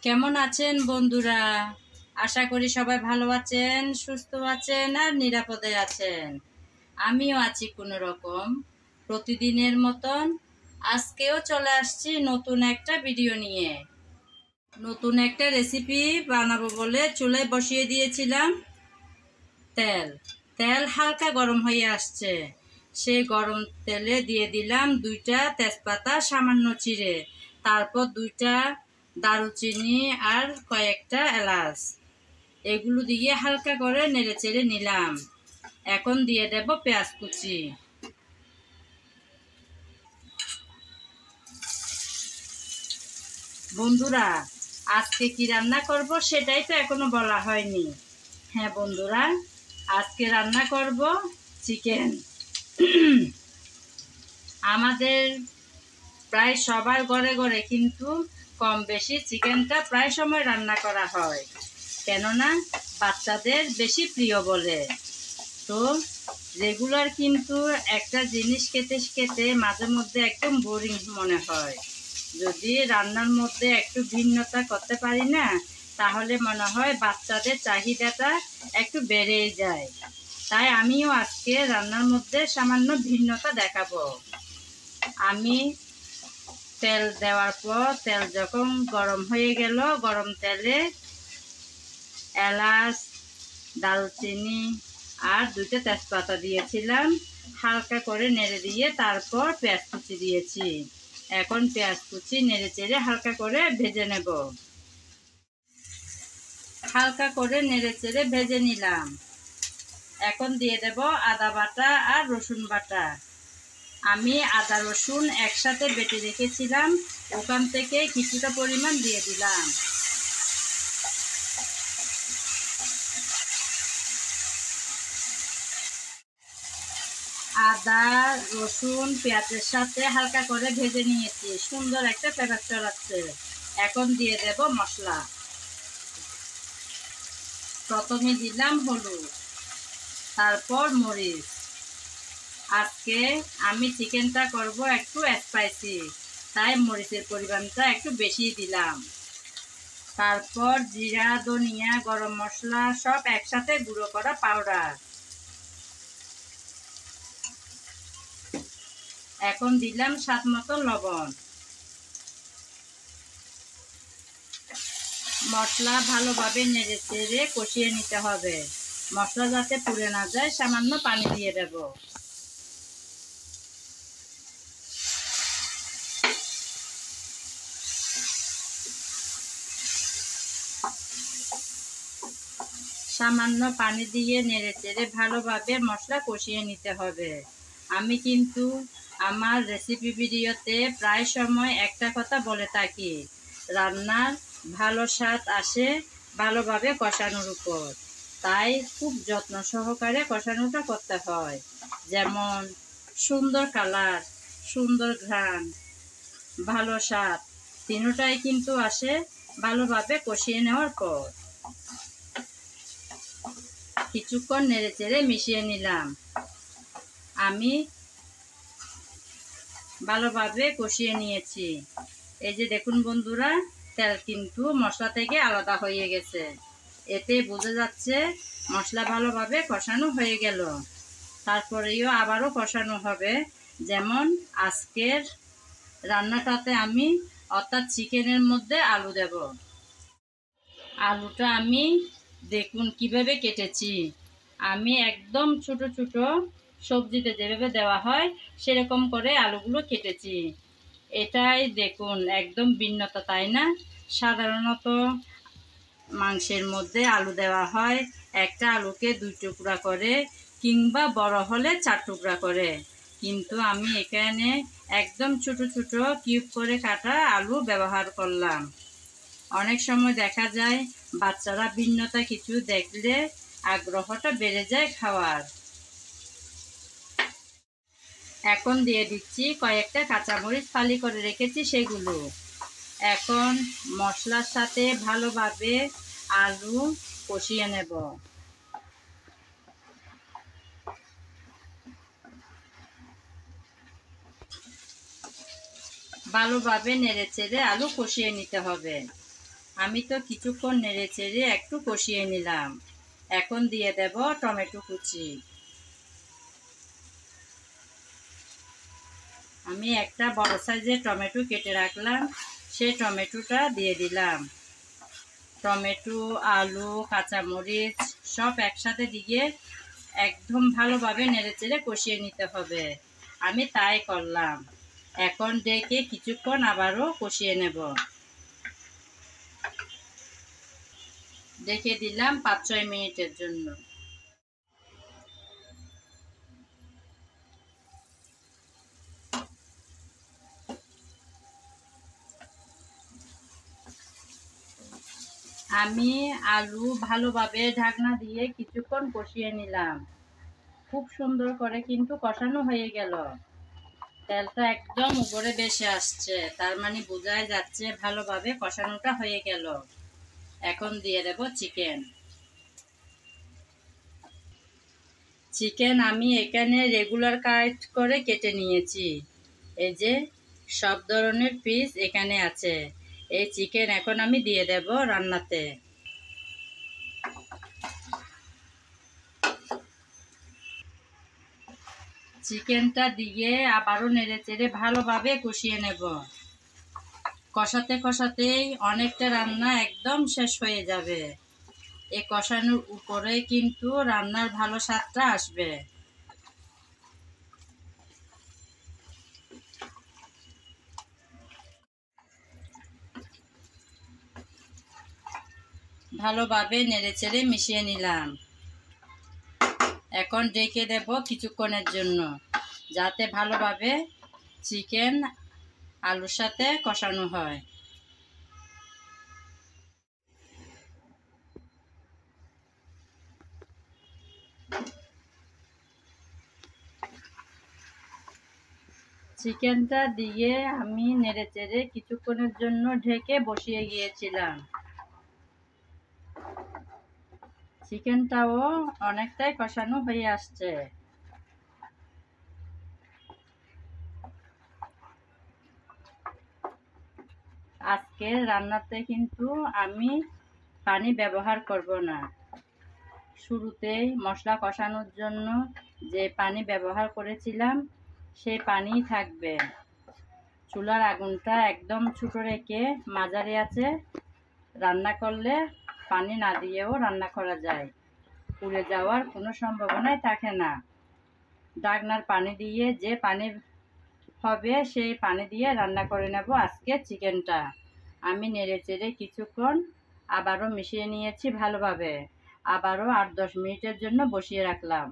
কেমন আছেন বন্ধুরা? আশা করি সবাই ভালো আছেন, সুস্থ আছেন আর নিরাপদে আছেন। আমিও আছি কোনো রকম। প্রতিদিনের মতন আজকেও চলে আসছি নতুন একটা ভিডিও নিয়ে। নতুন একটা রেসিপি বানাবো বলে চুলায় বসিয়ে দিয়েছিলাম তেল। তেল হালকা গরম হয়ে আসছে। সেই গরম তেলে দিয়ে দিলাম 2টা তেজপাতা সামান্য চিড়ে, তারপর 2টা দারুচিনি আর কয়েকটা এলাচ। এগুলো দিয়ে হালকা করে নেড়েচেড়ে নিলাম। এখন দিয়ে দেব পেঁয়াজ কুচি। বন্ধুরা, আজকে কি রান্না করব সেটাই তো এখনো বলা হয়নি। হ্যাঁ বন্ধুরা, আজকে রান্না করব চিকেন। আমাদের প্রায় সবার ঘরে ঘরে কিন্তু কম বেশি চিকেনটা প্রায় সময় রান্না করা হয়, কেননা বাচ্চাদের বেশি প্রিয় বলে। তো রেগুলার কিন্তু একটা জিনিস খেতে খেতে মাঝে মধ্যে একদম বোরিং মনে হয়। যদি রান্নার মধ্যে একটু ভিন্নতা করতে পারি না, তাহলে মনে হয় বাচ্চাদের চাহিদাটা একটু বেড়েই যায়। তাই আমিও আজকে রান্নার মধ্যে সামান্য ভিন্নতা দেখাবো। আমি তেল দেওয়ার পর তেল যখন গরম হয়ে গেল, গরম তেলে এলাচ, দারুচিনি আর 2টা তেজপাতা দিয়েছিলাম। হালকা করে নেড়ে দিয়ে তারপর পেঁয়াজ কুচি দিয়েছি। এখন পেঁয়াজ কুচি নেড়ে চেড়ে হালকা করে ভেজে নেব। হালকা করে নেড়ে চেড়ে ভেজে নিলাম। এখন দিয়ে দেব আদা বাটা আর রসুন বাটা। আমি আদা রসুন একসাথে বেটে রেখেছিলাম, ওখান থেকে কিছুটা পরিমাণ দিয়ে দিলাম। আদা রসুন পেঁয়াজের সাথে হালকা করে ভেজে নিয়েছি, সুন্দর একটা ফ্লেভার ছড়াচ্ছে। এখন দিয়ে দেব মশলা। প্রথমে দিলাম হলুদ, তারপর মরিচ। আজকে আমি চিকেনটা করব একটু স্পাইসি, তাই মরিচের পরিমাণটা একটু বেশি দিলাম। তারপর জিরা, ধনিয়া, গরম মশলা সব একসাথে গুঁড়ো করা পাউডার। এখন দিলাম স্বাদ মতো লবণ। মশলা ভালোভাবে নেড়ে চেড়ে কষিয়ে নিতে হবে। মশলা যাতে পুড়ে না যায়, সামান্য পানি দিয়ে দেব। সামান্য পানি দিয়ে নেড়ে চেড়ে ভালোভাবে মশলা কষিয়ে নিতে হবে। আমি কিন্তু আমার রেসিপি ভিডিওতে প্রায় সময় একটা কথা বলে থাকি, রান্নার ভালো স্বাদ আসে ভালোভাবে কষানোর উপর। তাই খুব যত্ন সহকারে কষানোটা করতে হয়। যেমন সুন্দর কালার, সুন্দর ঘ্রাণ, ভালো স্বাদ, তিনটাই কিন্তু আসে ভালোভাবে কষিয়ে নেওয়ার পর। কিছুক্ষণ নেড়ে চেড়ে মিশিয়ে নিলাম। আমি ভালোভাবে কষিয়ে নিয়েছি। এই যে দেখুন বন্ধুরা, তেল কিন্তু মশলা থেকে আলাদা হয়ে গেছে। এতে বোঝা যাচ্ছে মশলা ভালোভাবে কষানো হয়ে গেল। তারপরেও আবারও কষানো হবে। যেমন আজকের রান্নাটাতে আমি অর্থাৎ চিকেনের মধ্যে আলু দেব। আলুটা আমি দেখুন কিভাবে কেটেছি। আমি একদম ছোট ছোট সবজিতে যেভাবে দেওয়া হয় সেরকম করে আলুগুলো কেটেছি। এটাই দেখুন একদম ভিন্নতা, তাই না? সাধারণত মাংসের মধ্যে আলু দেওয়া হয় একটা আলুকে 2 টুকরা করে, কিংবা বড় হলে 4 টুকরা করে। কিন্তু আমি এখানে একদম ছোট ছোট কিউব করে কাটা আলু ব্যবহার করলাম। অনেক সময় দেখা যায় বাচ্চারা ভিন্নতা কিছু দেখলে আগ্রহটা বেড়ে যায় খাওয়ার। এখন দিয়ে দিচ্ছি কয়েকটা কাঁচামরিচ ফালি করে রেখেছি সেগুলো। এখন মশলার সাথে ভালোভাবে আলু কষিয়ে নেব। ভালোভাবে নেড়ে চেড়ে আলু কষিয়ে নিতে হবে। আমি তো কিছুক্ষণ নেড়ে চেড়ে একটু কষিয়ে নিলাম। এখন দিয়ে দেব টমেটো কুচি। আমি একটা বড় সাইজের টমেটো কেটে রাখলাম, সেই টমেটোটা দিয়ে দিলাম। টমেটো, আলু, কাঁচামরিচ সব একসাথে দিয়ে একদম ভালোভাবে নেড়েচেড়ে কষিয়ে নিতে হবে। আমি তাই করলাম। এখন ডেকে কিছুক্ষণ আবারও কষিয়ে নেব। ডেকে দিলাম 5-6 মিনিটের জন্য। আমি আলু ভালোভাবে ঢাকনা দিয়ে কিছুক্ষণ কষিয়ে নিলাম। খুব সুন্দর করে কিন্তু কষানো হয়ে গেল। তেলটা একদম উপরে ভেসে আসছে, তার মানে বোঝাই যাচ্ছে ভালোভাবে কষানোটা হয়ে গেল। এখন দিয়ে দেব চিকেন। চিকেন আমি এখানে রেগুলার কাট করে কেটে নিয়েছি। এই যে সব ধরনের পিস এখানে আছে। এই চিকেন এখন আমি দিয়ে দেব রান্নাতে। চিকেনটা দিয়ে আবারও নেড়েচেড়ে ভালোভাবে কষিয়ে নেব। কষাতে কষাতেই অনেকটা রান্না একদম শেষ হয়ে যাবে। এই কষানোর উপরে কিন্তু রান্নার ভালো স্বাদটা আসবে। ভালোভাবে নেড়েচেড়ে মিশিয়ে নিলাম। এখন ঢেকে দেব কিছুক্ষণের জন্য, যাতে ভালোভাবে চিকেন আলুর সাথে কষানো হয়। চিকেনটা দিয়ে আমি নেড়েচেড়ে কিছুক্ষণের জন্য ঢেকে বসিয়ে গিয়েছিলাম। চিকেনটাও অনেকটাই কষানো হয়ে আসছে। আজকের রান্নাতে কিন্তু আমি পানি ব্যবহার করব না। শুরুতেই মশলা কষানোর জন্য যে পানি ব্যবহার করেছিলাম সেই পানিই থাকবে। চুলার আগুনটা একদম ছোট রেখে মাঝারি আঁচে রান্না করলে পানি না দিয়েও রান্না করা যায়। পুড়ে যাওয়ার কোনো সম্ভাবনাই থাকে না। ঢাকনার পানি দিয়ে যে পানি হবে সেই পানি দিয়ে রান্না করে নেব আজকে চিকেনটা। আমি নেড়েচেড়ে কিছুক্ষণ আবারও মিশিয়ে নিয়েছি ভালোভাবে। আবারও 8-10 মিনিটের জন্য বসিয়ে রাখলাম।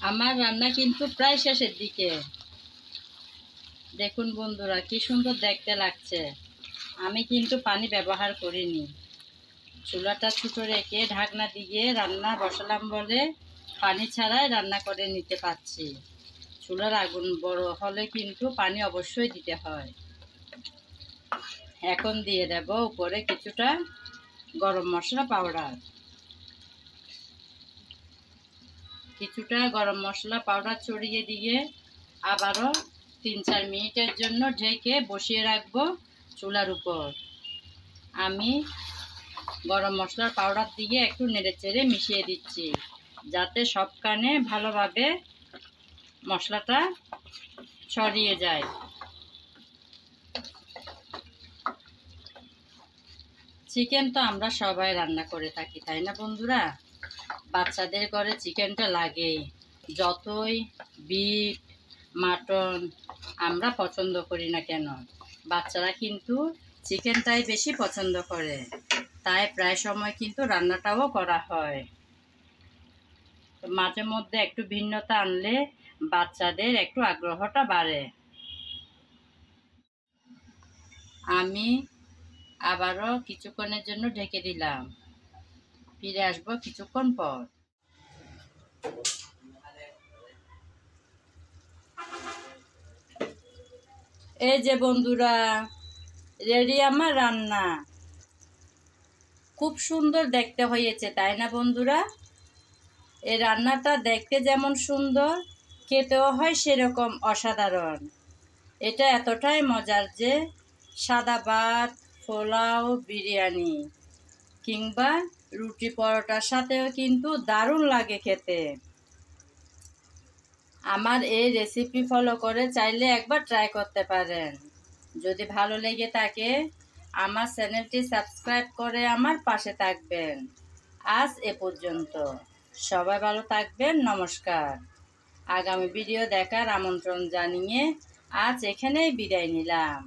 আমার রান্না কিন্তু প্রায় শেষের দিকে। দেখুন বন্ধুরা, কি সুন্দর দেখতে লাগছে। আমি কিন্তু পানি ব্যবহার করিনি। চুলাটা ছোট রেখে ঢাকনা দিয়ে রান্না বসালাম বলে পানি ছাড়াই রান্না করে নিতে পারছি। চুলার আগুন বড় হলে কিন্তু পানি অবশ্যই দিতে হয়। এখন দিয়ে দেব উপরে কিছুটা গরম মশলা পাউডার। কিছুটা গরম মশলা পাউডার ছড়িয়ে দিয়ে আবারও 3-4 মিনিটের জন্য ঢেকে বসিয়ে রাখবো চুলার উপর। আমি গরম মশলার পাউডার দিয়ে একটু নেড়েচেড়ে মিশিয়ে দিচ্ছি, যাতে সবখানে ভালোভাবে মশলাটা ছড়িয়ে যায়। চিকেন তো আমরা সবাই রান্না করে থাকি, তাই না বন্ধুরা? বাচ্চাদের ঘরে চিকেনটা লাগেই। যতই বিফ, মাটন আমরা পছন্দ করি না কেন, বাচ্চারা কিন্তু চিকেনটাই বেশি পছন্দ করে। তাই প্রায় সময় কিন্তু রান্নাটাও করা হয়। মাঝে মধ্যে একটু ভিন্নতা আনলে বাচ্চাদের একটু আগ্রহটা বাড়ে। আমি আবারও কিছুক্ষণের জন্য ঢেকে দিলাম। ফিরে আসবো কিছুক্ষণ পর। এই যে বন্ধুরা, রেডি আমার রান্না। খুব সুন্দর দেখতে হয়েছে, তাই না বন্ধুরা? এই রান্নাটা দেখতে যেমন সুন্দর, খেতেও হয় সেরকম অসাধারণ। এটা এতটাই মজার যে সাদা ভাত, পোলাও, বিরিয়ানি কিংবা রুটি পরোটার সাথেও কিন্তু দারুণ লাগে খেতে। আমার এই রেসিপি ফলো করে চাইলে একবার ট্রাই করতে পারেন। যদি ভালো লেগে থাকে আমার চ্যানেলটি সাবস্ক্রাইব করে আমার পাশে থাকবেন। আজ এ পর্যন্ত। সবাই ভালো থাকবেন। নমস্কার। আগামী ভিডিও দেখার আমন্ত্রণ জানিয়ে আজ এখানেই বিদায় নিলাম।